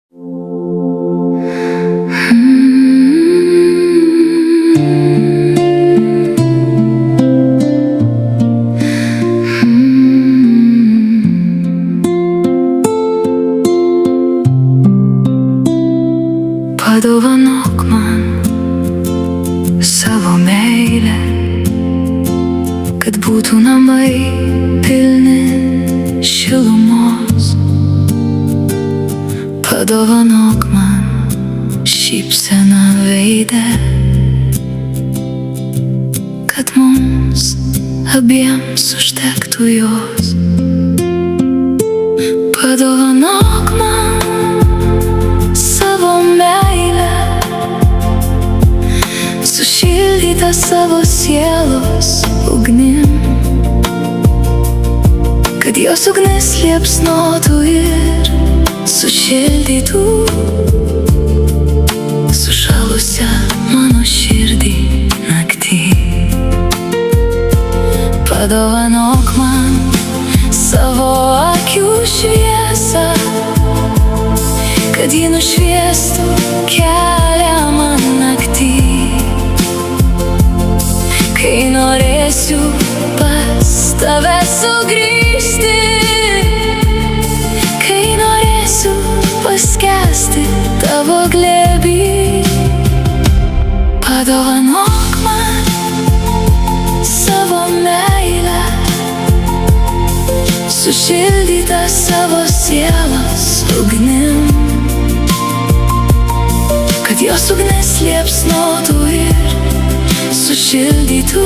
Padovanok man savo meilę, kad būtų namai pilni šilumos. Padovanok man šypseną veide, kad mums abiems užtektų jos. Padovanok man savo meilę, sušildytą savo sielos ugnim, kad jos ugnis liepsnotų ir sušildytų sušalusią mano širdį naktį. Padovanok man savo akių šviesą, kad ji nušviestų kelią man naktį. Kai norėsiu pas tave sugrįžti, kai norėsiu paskęsti tavo glėby. Padovanok man savo meilę, sušildytą savo sielos ugnim, kad jos ugnis liepsnotų ir sušildytų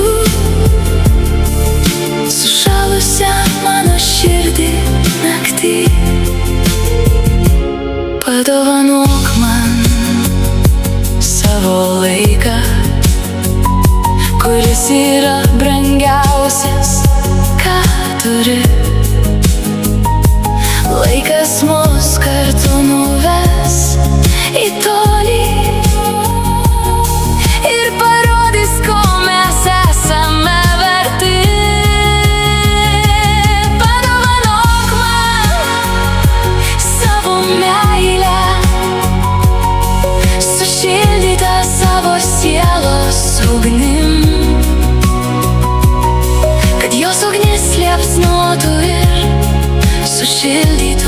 sušalusią mano širdį naktį. Padovanok man savo laiką, kuris yra brangiausias, ką turi. Laikas mus kartu nuves į tolį ir parodys, ko mes esame verti. Padovanok man savo meilę, sušildytą savo sielos ugnim, kad jos ugnis liepsnotų ir sušildytų